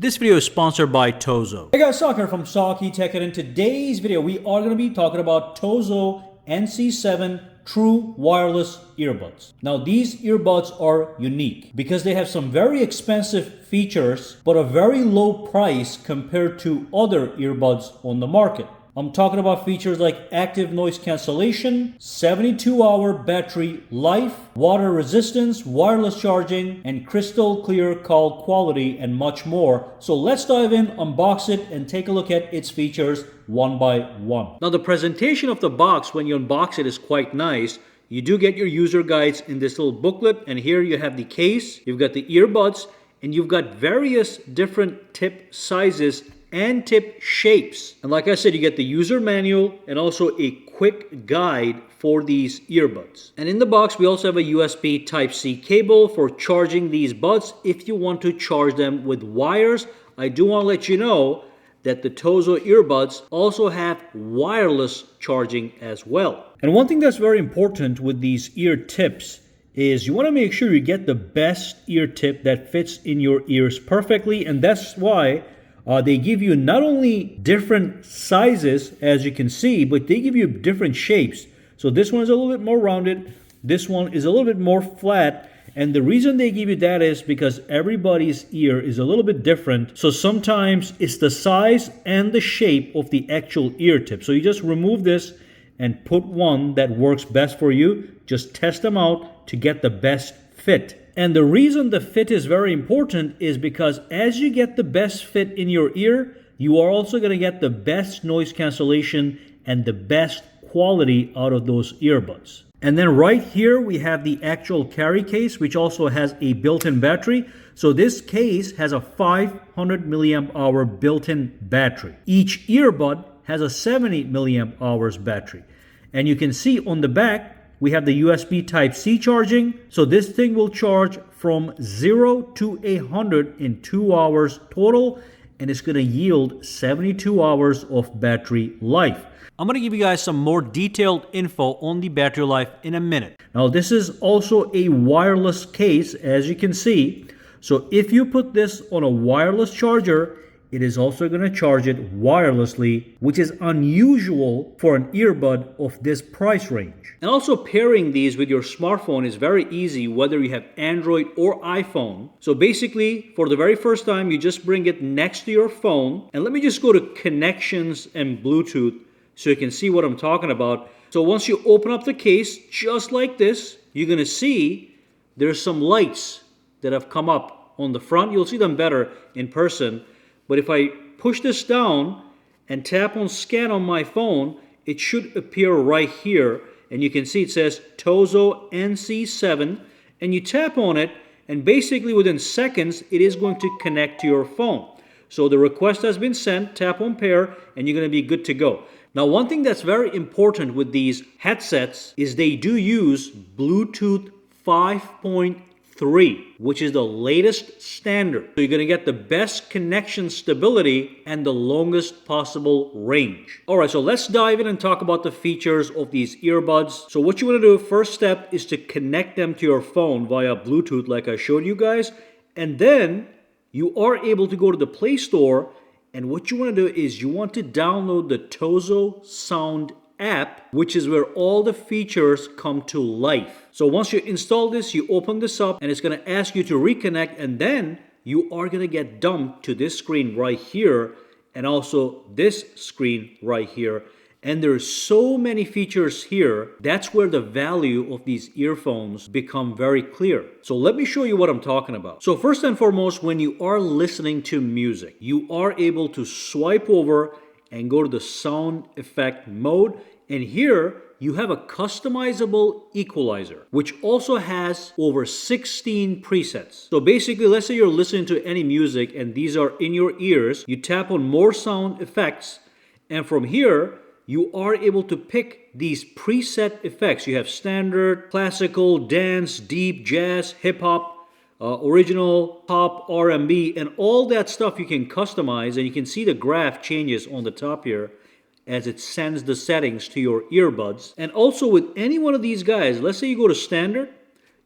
This video is sponsored by TOZO. Hey guys, Sak here from sakitech, and in today's video we are going to be talking about TOZO NC7 true wireless earbuds. Now these earbuds are unique because they have some very expensive features but a very low price compared to other earbuds on the market. I'm talking about features like active noise cancellation, 72-hour battery life, water resistance, wireless charging, and crystal clear call quality, and much more. So let's dive in, unbox it, and take a look at its features one by one. Now the presentation of the box when you unbox it is quite nice. You do get your user guides in this little booklet, and here you have the case, you've got the earbuds, and you've got various different tip sizes and tip shapes. And like I said, you get the user manual and also a quick guide for these earbuds. And in the box, we also have a USB Type-C cable for charging these buds if you want to charge them with wires. I do want to let you know that the TOZO earbuds also have wireless charging as well. And one thing that's very important with these ear tips is you want to make sure you get the best ear tip that fits in your ears perfectly, and that's why they give you not only different sizes, as you can see, but they give you different shapes. So this one is a little bit more rounded, this one is a little bit more flat, and the reason they give you that is because everybody's ear is a little bit different. So sometimes it's the size and the shape of the actual ear tip. So you just remove this and put one that works best for you. Just test them out to get the best fit. And the reason the fit is very important is because as you get the best fit in your ear, you are also going to get the best noise cancellation and the best quality out of those earbuds. And then right here we have the actual carry case, which also has a built-in battery. So this case has a 500 milliamp hour built-in battery. Each earbud has a 70 milliamp hours battery. And you can see on the back we have the USB Type-C charging. So this thing will charge from 0 to 100 in 2 hours total, and it's going to yield 72 hours of battery life. I'm going to give you guys some more detailed info on the battery life in a minute. Now this is also a wireless case, as you can see. So if you put this on a wireless charger, it is also going to charge it wirelessly, which is unusual for an earbud of this price range. And also pairing these with your smartphone is very easy, whether you have Android or iPhone. So basically, for the very first time, you just bring it next to your phone. And let me just go to connections and Bluetooth so you can see what I'm talking about. So once you open up the case, just like this, you're going to see there's some lights that have come up on the front. You'll see them better in person. But if I push this down and tap on scan on my phone, it should appear right here. And you can see it says TOZO NC7. And you tap on it, and basically within seconds, it is going to connect to your phone. So the request has been sent, tap on pair, and you're going to be good to go. Now, one thing that's very important with these headsets is they do use Bluetooth 5.3, which is the latest standard. So you're going to get the best connection stability and the longest possible range. All right, so let's dive in and talk about the features of these earbuds. So what you want to do, first step, is to connect them to your phone via Bluetooth like I showed you guys. And then you are able to go to the Play Store, and what you want to do is you want to download the TOZO Sound app, which is where all the features come to life. So once you install this, you open this up, and it's going to ask you to reconnect, and then you are going to get dumped to this screen right here and also this screen right here. And there's so many features here. That's where the value of these earphones become very clear. So let me show you what I'm talking about. So first and foremost, when you are listening to music, you are able to swipe over and go to the sound effect mode. And here you have a customizable equalizer, which also has over 16 presets. So basically, let's say you're listening to any music and these are in your ears. You tap on more sound effects, and from here, you are able to pick these preset effects. You have standard, classical, dance, deep, jazz, hip-hop, original, pop, R&B, and all that stuff you can customize, and you can see the graph changes on the top here as it sends the settings to your earbuds. And also with any one of these guys, let's say you go to standard,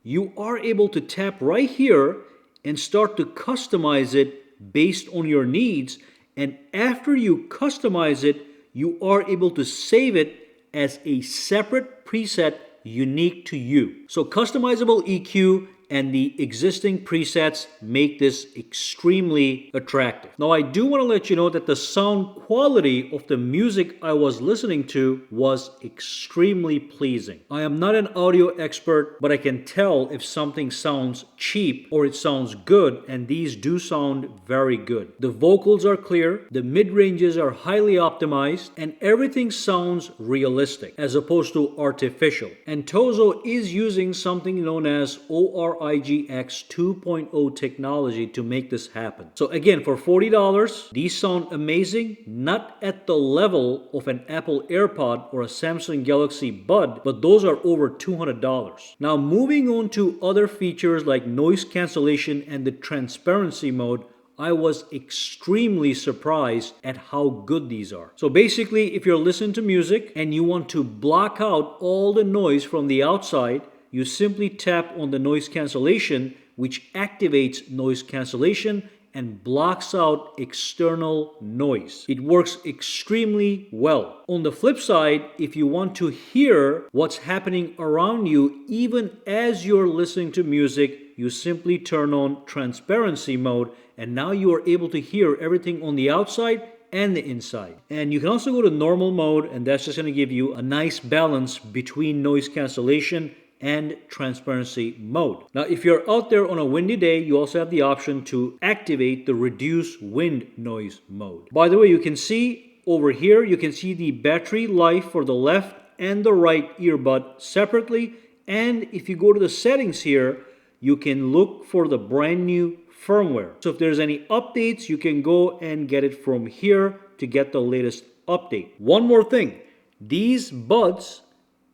you are able to tap right here and start to customize it based on your needs, and after you customize it, you are able to save it as a separate preset unique to you. So customizable EQ and the existing presets make this extremely attractive. Now I do want to let you know that the sound quality of the music I was listening to was extremely pleasing. I am not an audio expert, but I can tell if something sounds cheap or it sounds good, and these do sound very good. The vocals are clear, the mid-ranges are highly optimized, and everything sounds realistic as opposed to artificial. And TOZO is using something known as ORIGX 2.0 technology to make this happen. So again, for $40, these sound amazing, not at the level of an Apple AirPod or a Samsung Galaxy Bud, but those are over $200. Now moving on to other features like noise cancellation and the transparency mode, I was extremely surprised at how good these are. So basically, if you're listening to music and you want to block out all the noise from the outside, you simply tap on the noise cancellation, which activates noise cancellation and blocks out external noise. It works extremely well. On the flip side, if you want to hear what's happening around you even as you're listening to music, you simply turn on transparency mode, and now you are able to hear everything on the outside and the inside. And you can also go to normal mode, and that's just going to give you a nice balance between noise cancellation and transparency mode. Now, if you're out there on a windy day, you also have the option to activate the reduce wind noise mode. By the way, you can see over here, you can see the battery life for the left and the right earbud separately. And if you go to the settings here, you can look for the brand new firmware. So if there's any updates, you can go and get it from here to get the latest update. One more thing, these buds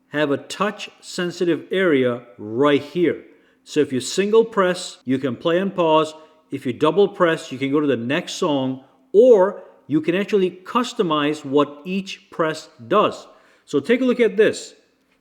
have a touch sensitive area right here. So if you single press, you can play and pause. If you double press, you can go to the next song, or you can actually customize what each press does. So take a look at this.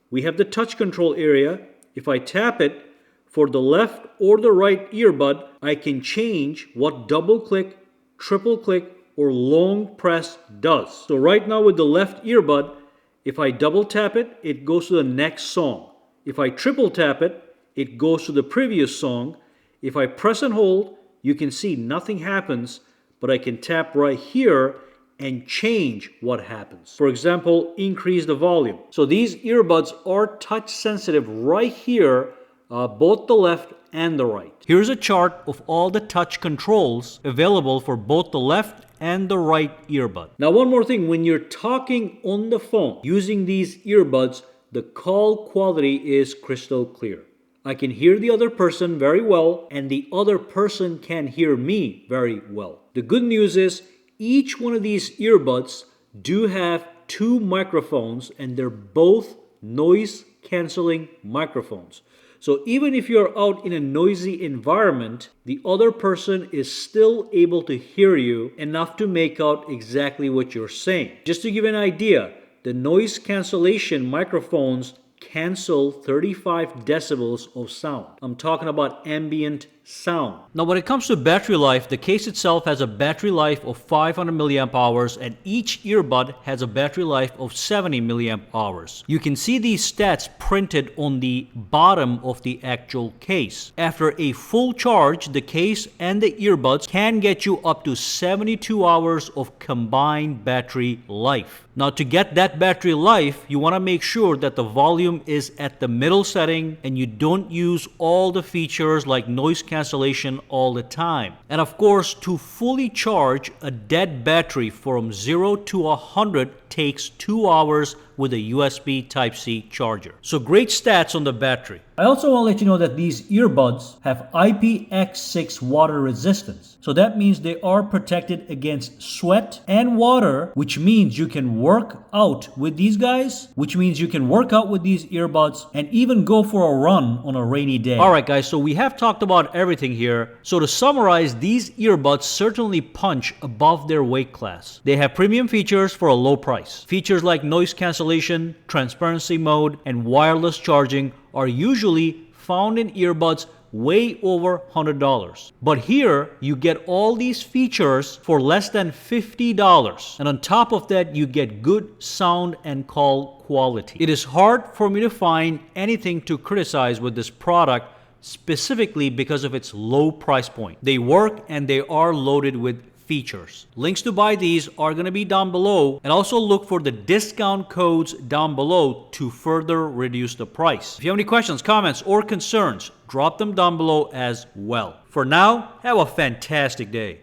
We have the touch control area. If I tap it, for the left or the right earbud, I can change what double click, triple click, or long press does. So right now with the left earbud, if I double tap it, it goes to the next song. If I triple tap it, it goes to the previous song. If I press and hold, you can see nothing happens, but I can tap right here and change what happens. For example, increase the volume. So these earbuds are touch sensitive right here, both the left and the right. Here's a chart of all the touch controls available for both the left and the right earbud. Now one more thing, when you're talking on the phone using these earbuds, the call quality is crystal clear. I can hear the other person very well, and the other person can hear me very well. The good news is each one of these earbuds do have two microphones, and they're both noise canceling microphones. So even if you're out in a noisy environment, the other person is still able to hear you enough to make out exactly what you're saying. Just to give an idea, the noise cancellation microphones cancel 35 decibels of sound. I'm talking about ambient sound. Now when it comes to battery life, the case itself has a battery life of 500 milliamp hours, and each earbud has a battery life of 70 milliamp hours. You can see these stats printed on the bottom of the actual case. After a full charge, the case and the earbuds can get you up to 72 hours of combined battery life. Now to get that battery life, you want to make sure that the volume is at the middle setting and you don't use all the features like noise cancellation all the time. And of course, to fully charge a dead battery from 0 to 100 takes 2 hours with a USB Type-C charger. So great stats on the battery. I also want to let you know that these earbuds have IPX6 water resistance. So that means they are protected against sweat and water, which means you can work out with these guys, which means you can work out with these earbuds and even go for a run on a rainy day. Alright guys, so we have talked about everything here. So to summarize, these earbuds certainly punch above their weight class. They have premium features for a low price. Features like noise cancellation, transparency mode, and wireless charging are usually found in earbuds way over $100. But here, you get all these features for less than $50. And on top of that, you get good sound and call quality. It is hard for me to find anything to criticize with this product, specifically because of its low price point. They work and they are loaded with features. Links to buy these are going to be down below, and also look for the discount codes down below to further reduce the price. If you have any questions, comments, or concerns, drop them down below as well. For now, have a fantastic day.